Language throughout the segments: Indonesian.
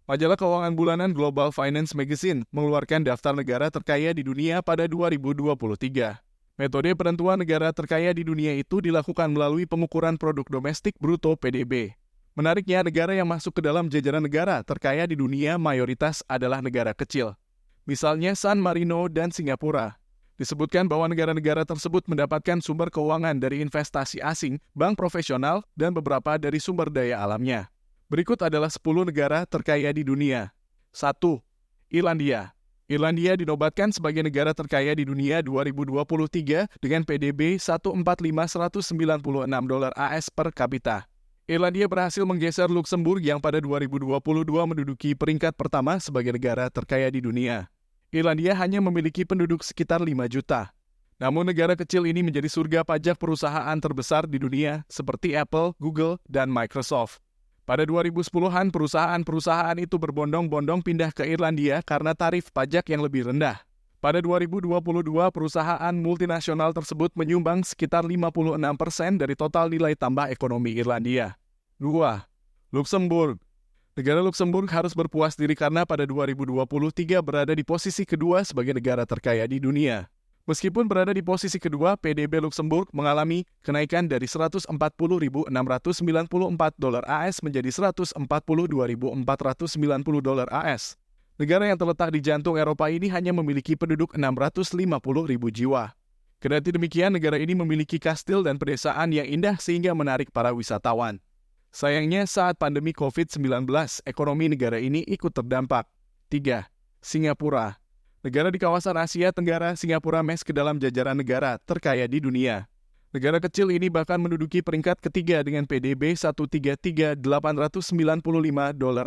Majalah keuangan bulanan Global Finance Magazine mengeluarkan daftar negara terkaya di dunia pada 2023. Metode penentuan negara terkaya di dunia itu dilakukan melalui pengukuran produk domestik bruto (PDB). Menariknya, negara yang masuk ke dalam jajaran negara terkaya di dunia mayoritas adalah negara kecil. Misalnya San Marino dan Singapura. Disebutkan bahwa negara-negara tersebut mendapatkan sumber keuangan dari investasi asing, bank profesional, dan beberapa dari sumber daya alamnya. Berikut adalah 10 negara terkaya di dunia. 1. Irlandia. Irlandia dinobatkan sebagai negara terkaya di dunia 2023 dengan PDB $145.196 per kapita. Irlandia berhasil menggeser Luksemburg yang pada 2022 menduduki peringkat pertama sebagai negara terkaya di dunia. Irlandia hanya memiliki penduduk sekitar 5 juta. Namun negara kecil ini menjadi surga pajak perusahaan terbesar di dunia seperti Apple, Google, dan Microsoft. Pada 2010-an, perusahaan-perusahaan itu berbondong-bondong pindah ke Irlandia karena tarif pajak yang lebih rendah. Pada 2022, perusahaan multinasional tersebut menyumbang sekitar 56% dari total nilai tambah ekonomi Irlandia. 2. Luksemburg. Negara Luksemburg harus berpuas diri karena pada 2023 berada di posisi kedua sebagai negara terkaya di dunia. Meskipun berada di posisi kedua, PDB Luksemburg mengalami kenaikan dari $140.694 AS menjadi $142.490 AS. Negara yang terletak di jantung Eropa ini hanya memiliki penduduk 650.000 jiwa. Kendati demikian, negara ini memiliki kastil dan pedesaan yang indah sehingga menarik para wisatawan. Sayangnya, saat pandemi COVID-19, ekonomi negara ini ikut terdampak. 3. Singapura. Negara di kawasan Asia Tenggara, Singapura masuk ke dalam jajaran negara terkaya di dunia. Negara kecil ini bahkan menduduki peringkat ketiga dengan PDB $133.895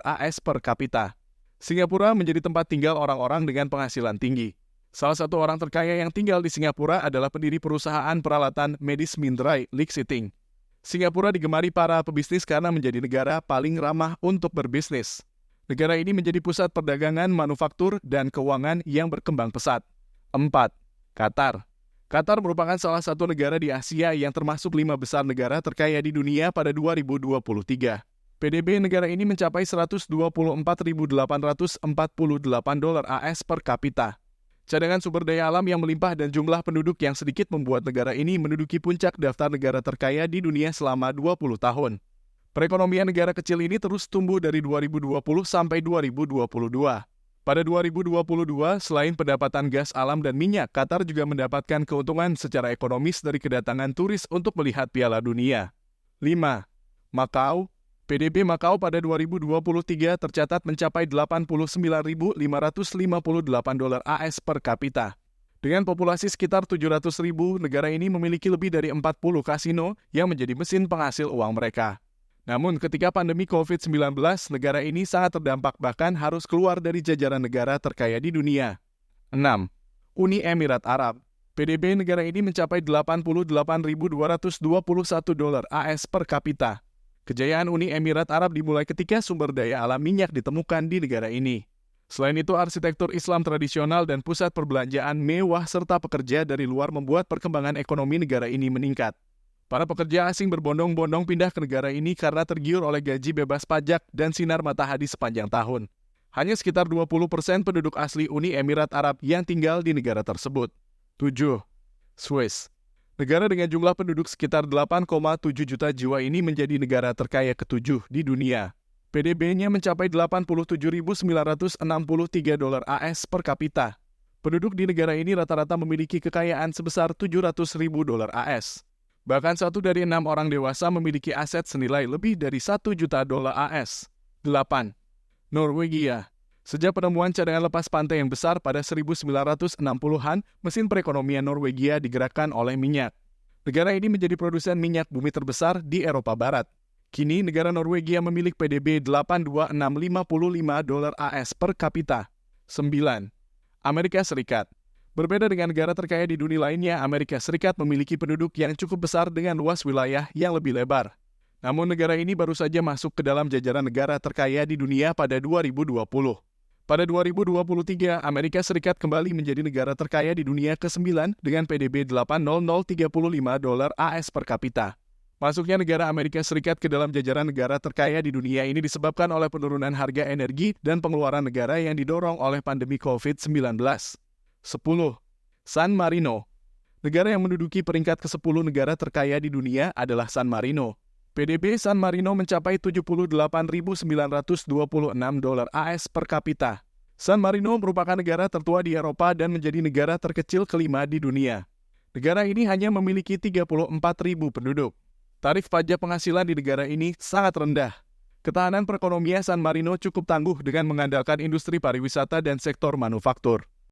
AS per kapita. Singapura menjadi tempat tinggal orang-orang dengan penghasilan tinggi. Salah satu orang terkaya yang tinggal di Singapura adalah pendiri perusahaan peralatan medis Mindrai Lixiting. Singapura digemari para pebisnis karena menjadi negara paling ramah untuk berbisnis. Negara ini menjadi pusat perdagangan, manufaktur, dan keuangan yang berkembang pesat. 4. Qatar. Qatar merupakan salah satu negara di Asia yang termasuk 5 besar negara terkaya di dunia pada 2023. PDB negara ini mencapai $124.848 AS per kapita. Cadangan sumber daya alam yang melimpah dan jumlah penduduk yang sedikit membuat negara ini menduduki puncak daftar negara terkaya di dunia selama 20 tahun. Perekonomian negara kecil ini terus tumbuh dari 2020 sampai 2022. Pada 2022, selain pendapatan gas alam dan minyak, Qatar juga mendapatkan keuntungan secara ekonomis dari kedatangan turis untuk melihat Piala Dunia. 5. Makau. PDB Makau pada 2023 tercatat mencapai $89.558 AS per kapita. Dengan populasi sekitar 700.000, negara ini memiliki lebih dari 40 kasino yang menjadi mesin penghasil uang mereka. Namun ketika pandemi COVID-19, negara ini sangat terdampak bahkan harus keluar dari jajaran negara terkaya di dunia. 6. Uni Emirat Arab. PDB negara ini mencapai $88.221 AS per kapita. Kejayaan Uni Emirat Arab dimulai ketika sumber daya alam minyak ditemukan di negara ini. Selain itu, arsitektur Islam tradisional dan pusat perbelanjaan mewah serta pekerja dari luar membuat perkembangan ekonomi negara ini meningkat. Para pekerja asing berbondong-bondong pindah ke negara ini karena tergiur oleh gaji bebas pajak dan sinar matahari sepanjang tahun. Hanya sekitar 20% penduduk asli Uni Emirat Arab yang tinggal di negara tersebut. 7. Swiss. Negara dengan jumlah penduduk sekitar 8,7 juta jiwa ini menjadi negara terkaya ke-7 di dunia. PDB-nya mencapai $87.963 AS per kapita. Penduduk di negara ini rata-rata memiliki kekayaan sebesar $700.000 AS. Bahkan 1 dari 6 orang dewasa memiliki aset senilai lebih dari $1 juta AS. 8. Norwegia. Sejak penemuan cadangan lepas pantai yang besar pada 1960-an, mesin perekonomian Norwegia digerakkan oleh minyak. Negara ini menjadi produsen minyak bumi terbesar di Eropa Barat. Kini, negara Norwegia memiliki PDB $82655 AS per kapita. 9. Amerika Serikat. Berbeda dengan negara terkaya di dunia lainnya, Amerika Serikat memiliki penduduk yang cukup besar dengan luas wilayah yang lebih lebar. Namun negara ini baru saja masuk ke dalam jajaran negara terkaya di dunia pada 2020. Pada 2023, Amerika Serikat kembali menjadi negara terkaya di dunia ke-9 dengan PDB $80035 AS per kapita. Masuknya negara Amerika Serikat ke dalam jajaran negara terkaya di dunia ini disebabkan oleh penurunan harga energi dan pengeluaran negara yang didorong oleh pandemi COVID-19. 10. San Marino. Negara yang menduduki peringkat ke-10 negara terkaya di dunia adalah San Marino. PDB San Marino mencapai 78.926 dolar AS per kapita. San Marino merupakan negara tertua di Eropa dan menjadi negara terkecil kelima di dunia. Negara ini hanya memiliki 34.000 penduduk. Tarif pajak penghasilan di negara ini sangat rendah. Ketahanan perekonomian San Marino cukup tangguh dengan mengandalkan industri pariwisata dan sektor manufaktur.